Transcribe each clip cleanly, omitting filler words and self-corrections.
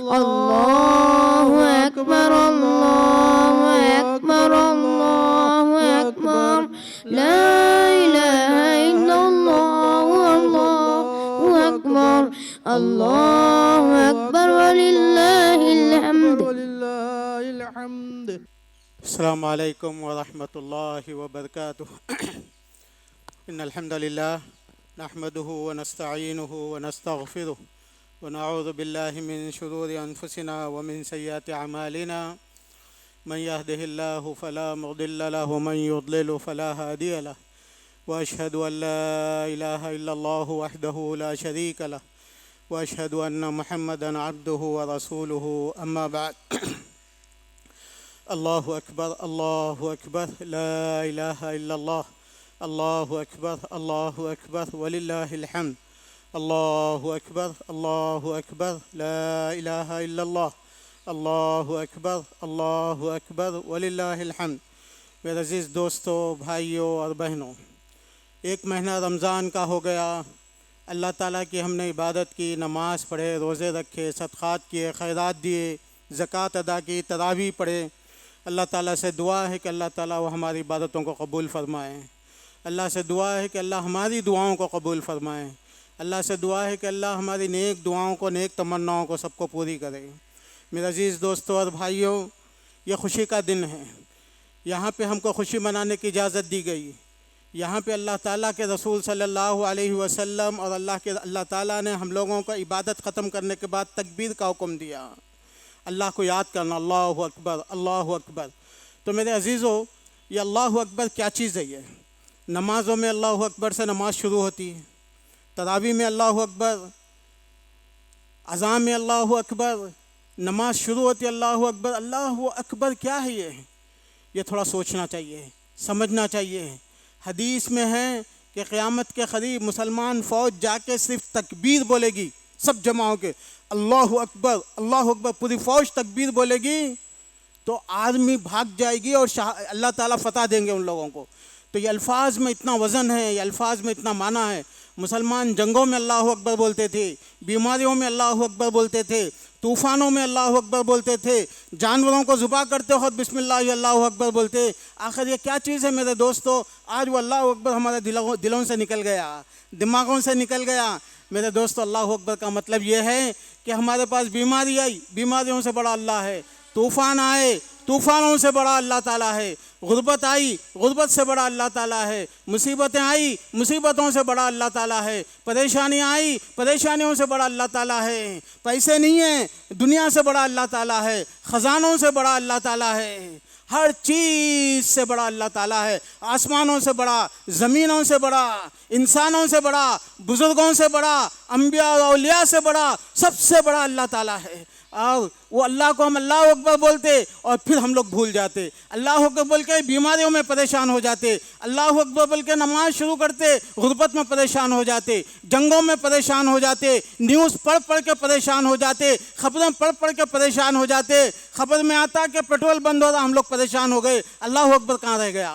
अल्लाहु अकबर अल्लाहु अकबर अल्लाहु अकबर ला इलाहा इल्लल्लाह अल्लाहु अकबर अल्लाहु अकबर वलिल्लाहिल हम्द। अस्सलामु अलैकुम व रहमतुल्लाहि व बरकातुहू। इन्नल हम्दलिल्लाह नहमदुहु व नस्तईनुहु व नस्तगफिरुहु व नऊज़ु बिल्लाहि मिन शुरूरि अनफुसिना व मिन सय्यिआति अमालिना मन यहदिहिल्लाहु फला मुदिल्ल लहु व मन युद्लिल फला हादिय लहु व अशहदु अन ला इलाहा इल्लल्लाहु वहदहु ला शरीक लहु व अशहदु अन्ना मुहम्मदन अब्दुहु व रसूलुहु अम्मा बाद। अल्लाहु अकबर ला इलाहा इल्लल्लाह अल्लाहु अकबर वलिल्लाहिल हम्द। अल्लाहु अकबर ला इलाहा इल्लल्लाह अल्लाहु अकबर वलिल्लाहिल हम्द। मेरे अज़ीज़ दोस्तों, भाइयों और बहनों, एक महीना रमज़ान का हो गया। अल्लाह ताला की हमने इबादत की, नमाज़ पढ़े, रोज़े रखे, सदक़ात किए, खैरात दिए, ज़कात अदा की, तरावी पढ़े। अल्लाह ताला से दुआ है कि अल्लाह ताला वो हमारी इबादतों को कबूल फ़रमाए। अल्लाह से दुआ है कि अल्लाह हमारी दुआओं को कबूल फ़रमाए। अल्लाह से दुआ है कि अल्लाह हमारी नेक दुआओं को, नेक तमन्नाओं को सबको पूरी करे। मेरे अज़ीज़ दोस्तों और भाइयों, ये खुशी का दिन है। यहाँ पे हमको खुशी मनाने की इजाज़त दी गई। यहाँ पे अल्लाह ताला के रसूल सल्लल्लाहु अलैहि वसल्लम और अल्लाह ताला ने हम लोगों को इबादत ख़त्म करने के बाद तकबीर का हुक्म दिया, अल्लाह को याद करना, अल्लाहु अकबर अल्लाहु अकबर। तो मेरे अज़ीज़ों, ये अल्लाहु अकबर क्या चीज़ है? ये नमाज़ों में अल्लाहु अकबर से नमाज शुरू होती है, तरावी में अल्लाहु अकबर, अज़ान में अल्लाहु अकबर, नमाज शुरू होती है अल्लाहु अकबर। अल्लाहु अकबर क्या है ये थोड़ा सोचना चाहिए, समझना चाहिए। हदीस में है कि क़यामत के करीब मुसलमान फ़ौज जाके सिर्फ तकबीर बोलेगी, सब जमा हो के अल्लाहु अकबर, पूरी फ़ौज तकबीर बोलेगी तो आर्मी भाग जाएगी और अल्लाह ताला फ़तह देंगे उन लोगों को। तो ये अल्फाज में इतना वज़न है, ये अल्फाज में इतना माना है। मुसलमान जंगों में अल्लाहु अकबर बोलते थे, बीमारियों में अल्लाहु अकबर बोलते थे, तूफ़ानों में अल्लाहु अकबर बोलते थे, जानवरों को ज़ुबा करते वक्त बिस्मिल्लाह अल्लाहु अकबर बोलते। आखिर ये क्या चीज़ है मेरे दोस्तों? आज वो अल्लाहु अकबर हमारे दिलों से निकल गया, दिमागों से निकल गया। मेरे दोस्तों, अल्लाहु अकबर का मतलब ये है कि हमारे पास बीमारी आई, बीमारियों से बड़ा अल्लाह है। तूफ़ान आए, तूफ़ानों से बड़ा अल्लाह ताला है। गुर्बत आई, गुर्बत से बड़ा अल्लाह ताला है। मुसीबतें आई, मुसीबतों से बड़ा अल्लाह ताला है। परेशानियाँ आई, परेशानियों से बड़ा अल्लाह ताला है। पैसे नहीं हैं, दुनिया से बड़ा अल्लाह ताला है। ख़जानों से बड़ा अल्लाह ताला है। हर चीज़ से बड़ा अल्लाह ताला है। आसमानों से बड़ा, ज़मीनों से बड़ा, इंसानों से बड़ा, बुज़ुर्गों से बड़ा, अम्बिया और औलिया से बड़ा, सबसे बड़ा अल्लाह ताला है। और वो अल्लाह को हम अल्लाह अकबर बोलते और फिर हम लोग भूल जाते। अल्लाह अकबर बोल के बीमारियों में परेशान हो जाते, अल्लाह अकबर बोल के नमाज शुरू करते, गुर्बत में परेशान हो जाते, जंगों में परेशान हो जाते, न्यूज़ पढ़ पढ़ के परेशान हो जाते, खबरें पढ़ पढ़ के परेशान हो जाते। खबर में आता कि पेट्रोल बंद हो रहा, हम लोग परेशान हो गए। अल्लाह अकबर कहाँ रह गया?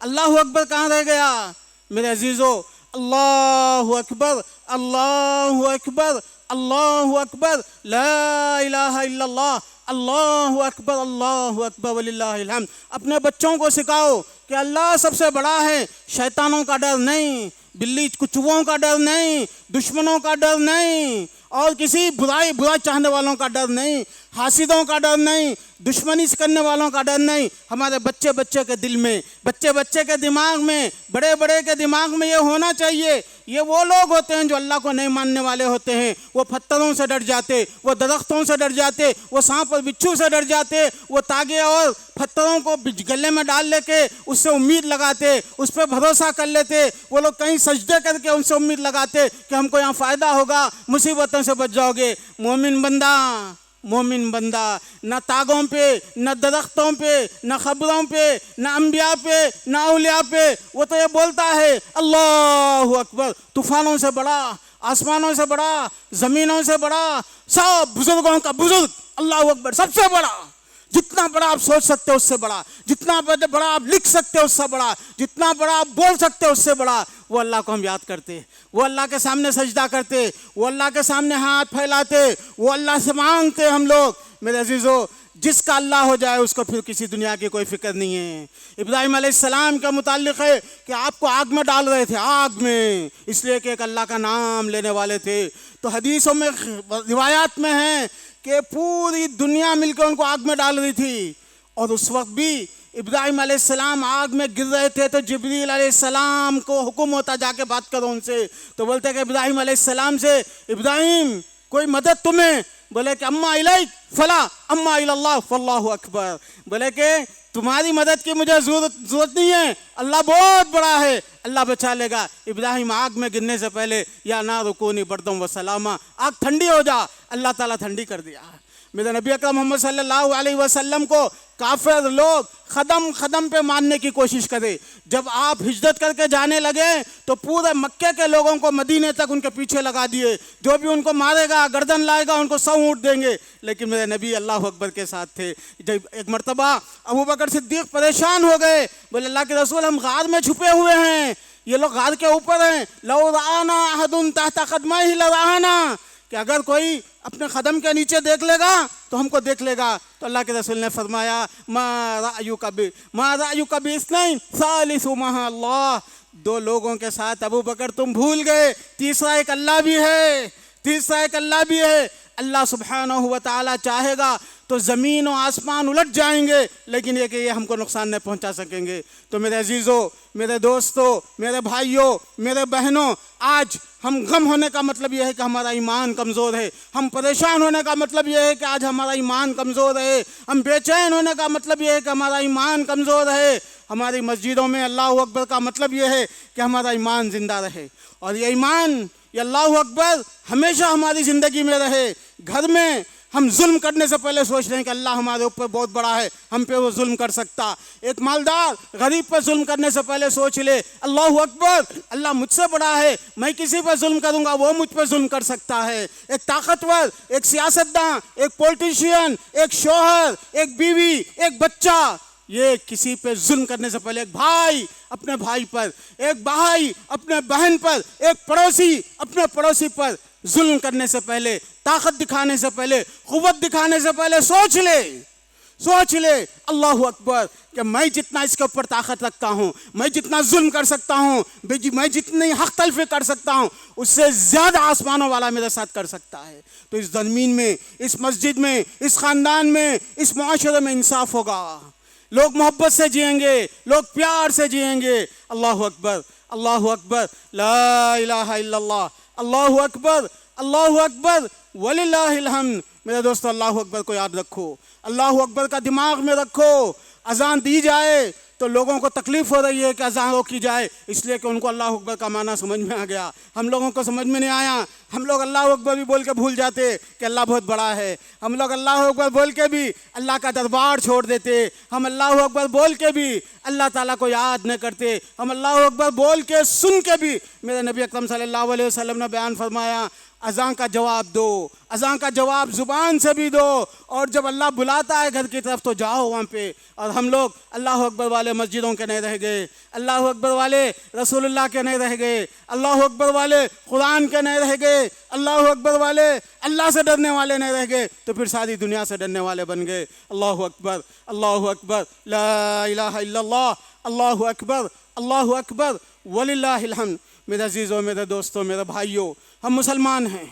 अल्लाह अकबर कहाँ रह गया? मेरे अजीज़ों, अल्लाहु अकबर अल्लाहु अकबर अल्लाहु अकबर ला इलाहा इल्लल्लाह अल्लाहु अकबर वलिल्लाहिल हम्द। अपने बच्चों को सिखाओ कि अल्लाह सबसे बड़ा है। शैतानों का डर नहीं, बिल्ली कुचुओं का डर नहीं, दुश्मनों का डर नहीं, और किसी बुरा चाहने वालों का डर नहीं, हासिदों का डर नहीं, दुश्मनी करने वालों का डर नहीं। हमारे बच्चे बच्चे के दिल में, बच्चे बच्चे के दिमाग में, बड़े बड़े के दिमाग में ये होना चाहिए। ये वो लोग होते हैं जो अल्लाह को नहीं मानने वाले होते हैं। वो पत्थरों से डर जाते, वो दरख्तों से डर जाते, वो सांप और बिच्छू से डर जाते, वो तागे और पत्थरों को गले में डाल लेके उससे उम्मीद लगाते, उस पर भरोसा कर लेते। वो लोग कहीं सजदे करके उनसे उम्मीद लगाते कि हमको यहाँ फ़ायदा होगा, मुसीबतों से बच जाओगे। मोमिन बंदा न तागों पे, न दरख्तों पे, न खबरों पे, न अम्बिया पे, न औलिया पे, वो तो ये बोलता है अल्लाहु अकबर। तूफ़ानों से बड़ा, आसमानों से बड़ा, ज़मीनों से बड़ा, सब बुजुर्गों का बुजुर्ग अल्लाहु अकबर, सबसे बड़ा। जितना बड़ा आप सोच सकते हो उससे बड़ा, जितना बड़ा आप लिख सकते हो उससे बड़ा, जितना बड़ा आप बोल सकते हो उससे बड़ा, वो अल्लाह को हम याद करते, वो अल्लाह के सामने सजदा करते, वो अल्लाह के सामने हाथ फैलाते, वो अल्लाह से मांगते हम लोग। मेरे अजीज़ों, जिसका अल्लाह हो जाए उसको फिर किसी दुनिया की कोई फिक्र नहीं है। इब्राहिम अलैहिस्सलाम का मुताल्लिक़ है कि आपको आग में डाल रहे थे, आग में, इसलिए कि एक अल्लाह का नाम लेने वाले थे। तो हदीसों में रिवायात में है कि पूरी दुनिया मिलकर उनको आग में डाल रही थी, और उस वक्त भी इब्राहिम अलैहिस्सलाम आग में गिर रहे थे तो जिब्रील अलैहिस्सलाम को हुक्म होता जाके बात करो उनसे। तो बोलते कि इब्राहिम अलैहिस्सलाम से, इब्राहिम कोई मदद तुम्हें? बोले कि अम्मा इलैक फला अम्मा इलल्लाह फल्लाहु अकबर। बोले कि तुम्हारी मदद की मुझे जरूरत नहीं है, अल्लाह बहुत बड़ा है, अल्लाह बचा लेगा। इब्राहिम आग में गिरने से पहले या ना रुकूनी बर्दम व सलामा, आग ठंडी हो जा, अल्लाह ताला ठंडी कर दिया। मेरे नबी अकरम मोहम्मद सल्लल्लाहु अलैहि वसल्लम को काफिर लोग कदम कदम पे मारने की कोशिश करे। जब आप हिजरत करके जाने लगे तो पूरे मक्के के लोगों को मदीने तक उनके पीछे लगा दिए, जो भी उनको मारेगा, गर्दन लाएगा, उनको सौ ऊँट देंगे। लेकिन मेरे नबी अल्लाह अकबर के साथ थे। जब एक मरतबा अबू बकर सिद्दीक परेशान हो गए, बोले अल्लाह के रसूल हम गार में छुपे हुए हैं, ये लोग गार के ऊपर हैं, लौ राना अहदुन तहता कदमैहि लराना, कि अगर कोई अपने कदम के नीचे देख लेगा तो हमको देख लेगा। तो अल्लाह के रसूल ने फरमाया मा रायु कभी इस्नैन सालिसुहुमा अल्लाह, दो लोगों के साथ अबू बकर तुम भूल गए, तीसरा एक अल्लाह भी है, तीसरा एक अल्लाह भी है। अल्लाह सुब्हानहू व तआला चाहेगा तो ज़मीन और आसमान उलट जाएंगे, लेकिन ये कि ये हमको नुकसान नहीं पहुंचा सकेंगे। तो मेरे अजीज़ों, मेरे दोस्तों, मेरे भाइयों, मेरे बहनों, आज हम गम होने का मतलब यह है कि हमारा ईमान कमज़ोर है। हम परेशान होने का मतलब यह है कि आज हमारा ईमान कमज़ोर है। हम बेचैन होने का मतलब यह है कि हमारा ईमान कमज़ोर है। हमारी मस्जिदों में अल्लाह अकबर का मतलब यह है कि हमारा ईमान ज़िंदा रहे, और ये ईमान, ये अल्लाह अकबर हमेशा हमारी ज़िंदगी में रहे। घर में हम जुल्म करने से पहले सोच रहे हैं कि अल्लाह हमारे ऊपर बहुत बड़ा है, हम पे वो जुल्म कर सकता। एक मालदार गरीब पर जुल्म करने से पहले सोच ले अल्लाह अकबर, अल्लाह मुझसे बड़ा है, मैं किसी पर जुल्म करूंगा वो मुझ पर जुल्म कर सकता है। एक ताकतवर, एक सियासतदान, एक पॉलिटिशियन, एक शौहर, एक बीवी, एक बच्चा, ये किसी पे जुल्म करने से पहले, एक भाई अपने भाई पर, एक भाई अपने बहन पर, एक पड़ोसी अपने पड़ोसी पर जुल्म करने से पहले, ताकत दिखाने से पहले, कुव्वत दिखाने से पहले सोच ले अल्लाह अकबर कि मैं जितना इसके ऊपर ताकत रखता हूँ, मैं जितना जुल्म कर सकता हूँ, मैं जितनी हक तलफी कर सकता हूँ, उससे ज़्यादा आसमानों वाला मेरे साथ कर सकता है। तो इस ज़मीन में, इस मस्जिद में, इस ख़ानदान में, इस मुआशरे में इंसाफ होगा, लोग मोहब्बत से जिएंगे, लोग प्यार से जिएंगे। अल्लाह अकबर, अल्लाह अकबर, ला इलाहा इल्लल्लाह, अल्लाह अकबर, अल्लाह अकबर, वलिल्लाहिल हम्द। मेरे दोस्तों, अल्लाह अकबर को याद रखो, अल्लाह अकबर का दिमाग में रखो। अजान दी जाए तो लोगों को तकलीफ़ हो रही है कि अजान रोकी जाए, इसलिए कि उनको अल्लाह अकबर का माना समझ में आ गया, हम लोगों को समझ में नहीं आया। हम लोग अल्लाह अकबर भी बोल के भूल जाते कि अल्लाह बहुत बड़ा है। हम लोग अल्लाह अकबर बोल के भी अल्लाह का दरबार छोड़ देते। हम अल्लाह अकबर बोल के भी अल्लाह ताला को याद नहीं करते। हम अल्लाह अकबर बोल के सुन के भी, मेरे नबी अकरम सल्लल्लाहु अलैहि वसल्लम ने बयान फरमाया, अज़ान का जवाब दो, अज़ान का जवाब ज़ुबान से भी दो, और जब अल्लाह बुलाता है घर की तरफ तो जाओ वहाँ पे। और हम लोग अल्लाह अकबर वाले मस्जिदों के नहीं रह गए, अल्लाह अकबर वाले रसूलुल्लाह के नहीं रह गए, अल्लाह अकबर वाले कुरान के नहीं रह गए, अल्लाह अकबर वाले अल्लाह से डरने वाले नहीं रह गए, तो फिर सारी दुनिया से डरने वाले बन गए। अल्लाह अकबर, अल्लाह अकबर, ला इलाहा इल्लल्लाह, अल्लाह अकबर, अल्लाह अकबर, वलिल्लाहिल हम्द। मेरे अजीज़ों, मेरे दोस्तों, मेरे भाइयों, हम मुसलमान हैं।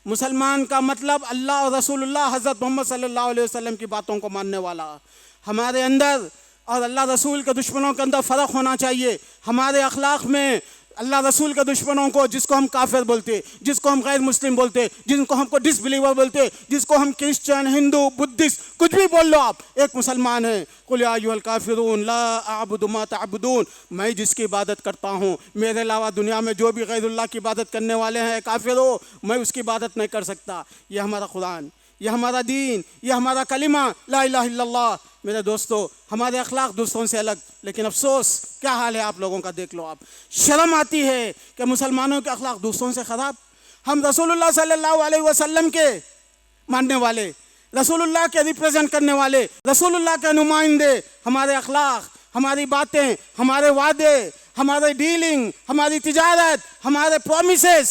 मुसलमान का मतलब अल्लाह और रसूलुल्लाह हज़रत मोहम्मद सल्लल्लाहु अलैहि वसल्लम की बातों को मानने वाला। हमारे अंदर और अल्लाह रसूल के दुश्मनों के अंदर फ़र्क होना चाहिए। हमारे अखलाक में अल्लाह रसूल के दुश्मनों को, जिसको हम काफिर बोलते, जिसको हम गैर मुस्लिम बोलते, जिनको हमको डिसबिलीवर बोलते, जिसको हम क्रिश्चियन, हिंदू, बुद्धिस्ट, कुछ भी बोल लो, आप एक मुसलमान है। कुल या अय्युहल काफिरून ला अअबुदु मा तअबुदून, मैं जिसकी इबादत करता हूँ, मेरे अलावा दुनिया में जो भी गैरुल्लाह की इबादत करने वाले हैं काफिर हो, मैं उसकी इबादत नहीं कर सकता। ये हमारा कुरान, ये हमारा दीन, ये हमारा कलिमा ला इलाहा इल्लल्लाह। मेरे दोस्तों, हमारे अखलाक दूसरों से अलग, लेकिन अफसोस क्या हाल है आप लोगों का, देख लो आप। शर्म आती है कि मुसलमानों के अखलाक दूसरों से ख़राब। हम रसूलुल्लाह सल्लल्लाहु अलैहि वसल्लम के मानने वाले, रसूलुल्लाह के रिप्रेजेंट करने वाले, रसूलुल्लाह के नुमाइंदे, हमारे अखलाक, हमारी बातें, हमारे वादे, हमारे डीलिंग, हमारी तिजारत, हमारे प्रोमिसेस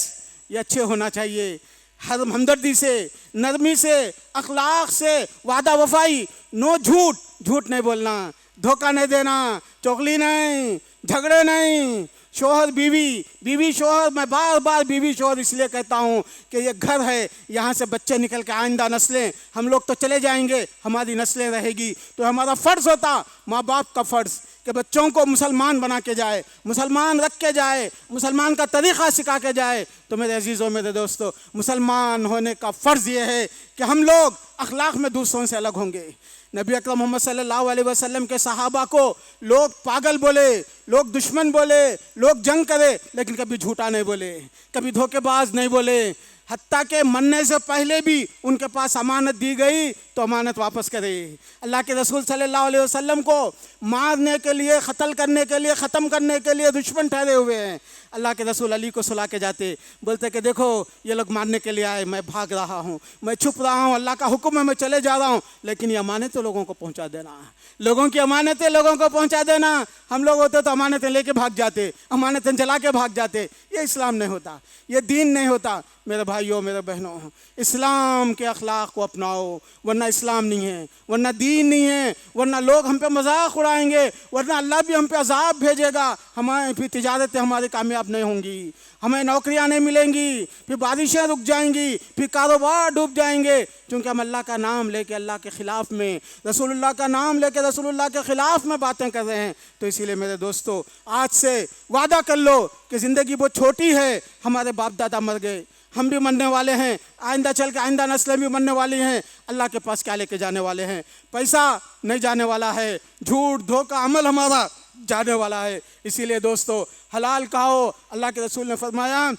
ये अच्छे होना चाहिए। हर हमदर्दी से, नरमी से, अखलाक से, वादा वफाई, नो झूठ, झूठ नहीं बोलना, धोखा नहीं देना, चुगली नहीं, झगड़े नहीं, शोहर बीवी, बीवी शोहर। मैं बार बार बीवी शोहर इसलिए कहता हूँ कि ये घर है, यहाँ से बच्चे निकल के आइंदा नस्लें, हम लोग तो चले जाएंगे, हमारी नस्लें रहेगी। तो हमारा फ़र्ज़ होता, माँ बाप का फ़र्ज़, कि बच्चों को मुसलमान बना के जाए, मुसलमान रख के जाए, मुसलमान का तरीक़ा सिखा के जाए। तो मेरे अजीज़ों, मेरे दोस्तों, मुसलमान होने का फ़र्ज़ ये है कि हम लोग अखलाक में दूसरों से अलग होंगे। नबी अकरम मोहम्मद सल्लल्लाहु अलैहि वसल्लम के सहाबा को लोग पागल बोले, लोग दुश्मन बोले, लोग जंग करे, लेकिन कभी झूठा नहीं बोले, कभी धोखेबाज नहीं बोले। हत्ता के मरने से पहले भी उनके पास अमानत दी गई तो अमानत वापस करे। अल्लाह के रसूल सल्लल्लाहु अलैहि वसल्लम को मारने के लिए, क़त्ल करने के लिए, ख़त्म करने के लिए दुश्मन ठहरे हुए हैं। अल्लाह के रसूल अली को सुला के जाते, बोलते कि देखो ये लोग मारने के लिए आए, मैं भाग रहा हूँ, मैं छुप रहा हूँ, अल्लाह का हुक्म है, मैं चले जा रहा हूँ, लेकिन ये अमानतें लोगों को पहुँचा देना, लोगों की अमानतें लोगों को पहुँचा देना। हम लोग होते तो अमानतें लेके भाग जाते, अमानतें जला के भाग जाते। ये इस्लाम नहीं होता, ये दीन नहीं होता। मेरे भाइयों, मेरे बहनों, इस्लाम के अखलाक को अपनाओ, वरना इस्लाम नहीं है, वरना दीन नहीं है, वरना लोग हम पे मजाक उड़ाएंगे, वरना अल्लाह भी हम पे अजाब भेजेगा। हमारी फिर तिजारतें हमारी कामयाब नहीं होंगी, हमें नौकरियां नहीं मिलेंगी, फिर बारिशें रुक जाएंगी, फिर कारोबार डूब जाएंगे, क्योंकि हम अल्लाह का नाम लेके अल्लाह के ख़िलाफ़ में, रसूलुल्लाह का नाम लेके रसूलुल्लाह के ख़िलाफ़ में बातें कर रहे हैं। तो इसीलिए मेरे दोस्तों, आज से वादा कर लो कि ज़िंदगी बहुत छोटी है, हमारे बाप दादा मर गए, हम भी मरने वाले हैं, आइंदा चल के आइंदा नस्लें भी मरने वाली हैं। अल्लाह के पास क्या लेके जाने वाले हैं? पैसा नहीं जाने वाला है, झूठ धोखा अमल हमारा जाने वाला है। इसीलिए दोस्तों, हलाल खाओ। अल्लाह के रसूल ने फरमाया,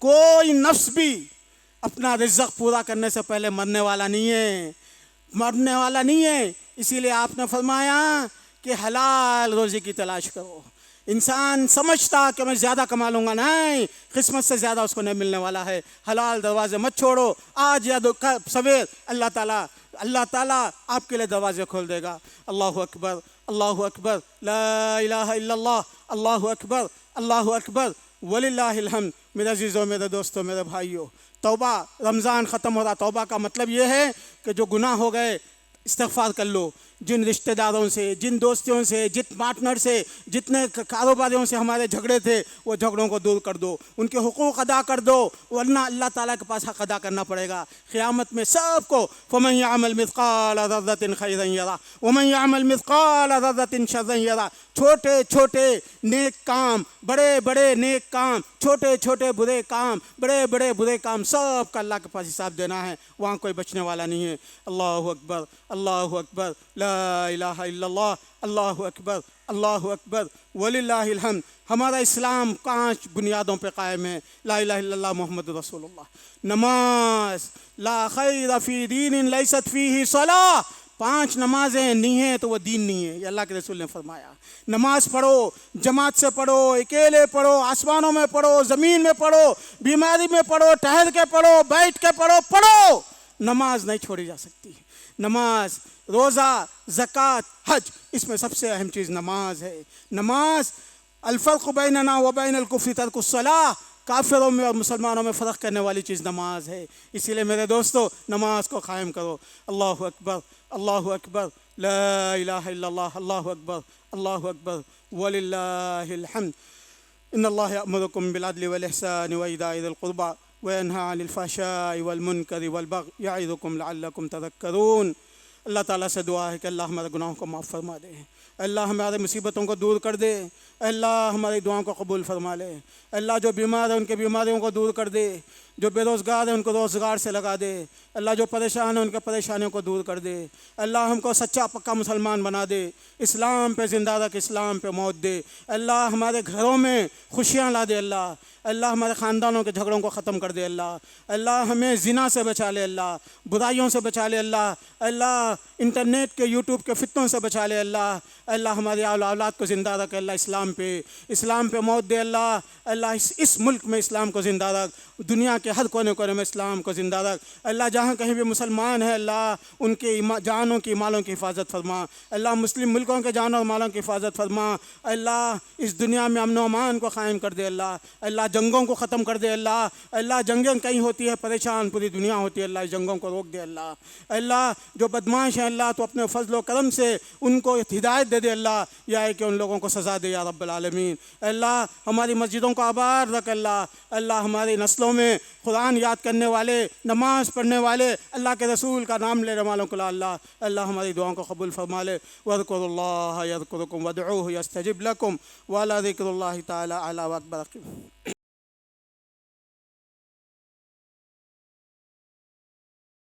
कोई नफ्स भी अपना रिज़्क़ पूरा करने से पहले मरने वाला नहीं है, मरने वाला नहीं है। इसीलिए आपने फरमाया कि हलाल रोज़ी की तलाश करो। इंसान समझता कि मैं ज़्यादा कमा लूँगा, नहीं, किस्मत से ज़्यादा उसको नहीं मिलने वाला है। हलाल दरवाज़े मत छोड़ो, आज या सवेर अल्लाह ताला आपके लिए दरवाज़े खोल देगा। अल्लाहु अकबर, अल्लाहु अकबर, ला इलाहा इल्लल्लाह, अल्लाहु अकबर, अल्लाहु अकबर, वलिल्लाहिल हम्द। मेरे अजीज़ों, मेरे दोस्तों, मेरे भाइयों, तौबा, रमज़ान ख़त्म हो रहा। तौबा का मतलब ये है कि जो गुनाह हो गए इस्तिग़फ़ार कर लो। जिन रिश्तेदारों से, जिन दोस्तियों से, जिन पार्टनर से, जितने कारोबारियों से हमारे झगड़े थे, वो झगड़ों को दूर कर दो, उनके हुकूक़ अदा कर दो, वरना अल्लाह ताला के पास हक़ अदा करना पड़ेगा। क़यामत में सबको फ़मन यअमल मिस्क़ाल ज़र्रतिन खैरन यरा वमन यअमल मिस्क़ाल ज़र्रतिन शर्रन यरा। छोटे छोटे नेक काम, बड़े बड़े नेक काम, छोटे छोटे बुरे काम, बड़े बड़े बुरे काम, सब का अल्लाह के पास हिसाब देना है, वहाँ कोई बचने वाला नहीं है। अल्लाहु अकबर, अल्लाहु अकबर, ला इलाहा इल्लल्लाह, अल्लाहु अकबर, अल्लाहु अकबर, वलिल्लाहिल हम्द। हमारा इस्लाम 5 बुनियादों पे कायम है। ला इलाहा इल्लल्लाह मुहम्मद रसूलुल्लाह, नमाज, ला खैर फी दीनिन लैसत फीही सलाह। 5 नमाजें नहीं हैं तो वो दीन नहीं है, ये अल्लाह के रसूल ने फरमाया। नमाज पढ़ो, जमात से पढ़ो, अकेले पढ़ो, आसमानों में पढ़ो, ज़मीन में पढ़ो, बीमारी में पढ़ो, ठहर के पढ़ो, बैठ के पढ़ो, पढ़ो। नमाज नहीं छोड़ी जा सकती। नमाज, रोज़ा, ज़कात, हज, इसमें सबसे अहम चीज़ नमाज है। नमाज अल-फ़र्क़ु बैनना व बैनल कुफ़्रि तर्कुस्सलाह, काफिरों में और मुसलमानों में फ़र्क करने वाली चीज़ नमाज है। इसीलिए मेरे दोस्तों, नमाज को कायम करो। अल्लाहु अकबर, अल्लाहु अकबर, ला इलाहा इल्लल्लाह, अल्लाहु अकबर, अल्लाहु अकबर, वलिल्लाहिल हम्द। इन्नल्लाह यअमुरुकुम बिल अदलि वल इहसानि व इताइ ज़िल क़ुर्बा व यन्हा अनिल फ़हशाइ वल मुनकरि वल बग़य यअइज़ुकुम लअल्लकुम तज़क्करून। अल्लाह ताला से दुआ है कि अल्लाह हमारे गुनाहों को माफ़ फरमा दे, अल्लाह हमारे मुसीबतों को दूर कर दे, अल्लाह हमारी दुआओं को कबूल फरमा ले। अल्लाह जो बीमार है उनके बीमारियों को दूर कर दे, जो बेरोज़गार है उनको रोज़गार से लगा दे, अल्लाह जो परेशान है उनके परेशानियों को दूर कर दे। अल्लाह हमको सच्चा पक्का मुसलमान बना दे, इस्लाम पे ज़िंदा रख, इस्लाम पे मौत दे। अल्लाह हमारे घरों में खुशियाँ ला दे। अल्लाह हमारे ख़ानदानों के झगड़ों को ख़त्म कर दे। अल्लाह हमें ज़िना से बचा ले, अल्लाह बुराइयों से बचा ले, अल्लाह इंटरनेट के यूट्यूब के फितनों से बचा ले। अल्लाह हमारी औलाद को ज़िंदा रख, अल्लाह इस्लाम पे मौत दे। अल्लाह इस मुल्क में इस्लाम को ज़िंदा रख दुनिया के हर कोने कोने में इस्लाम को ज़िंदा रख। अल्लाह जहाँ कहीं भी मुसलमान है अल्लाह उनके जानों की मालों की हिफाजत फरमा। अल्लाह मुस्लिम मुल्कों के जानों और मालों की हिफाजत फरमा। अल्लाह इस दुनिया में अमन व अमान को क़ायम कर दे। अल्लाह जंगों को ख़त्म कर दे। अल्लाह जंगें कहीं होती है परेशान पूरी दुनिया होती है। अल्लाह इस जंगों को रोक दे। अल्लाह जो बदमाश हैं अल्लाह तो अपने फजल व करम से उनको हिदायत दे दे। अल्लाह यह है कि उन लोगों को सज़ा दे या रब्बल आलमीन। अल्लाह हमारी मस्जिदों को आबाद रख। अल्लाह हमारी नस्लों में कुरान याद करने वाले, नमाज़ पढ़ने वाले, अल्लाह के रसूल का नाम लेने वालों को अल्लाह हमारी दुआओं को कबूल फरमा ले। वज़कुरुल्लाह यज़कुरुकुम वदऊहु यस्तजिब लकुम व ला ज़िक्रुल्लाहि तआला अला व अकबर।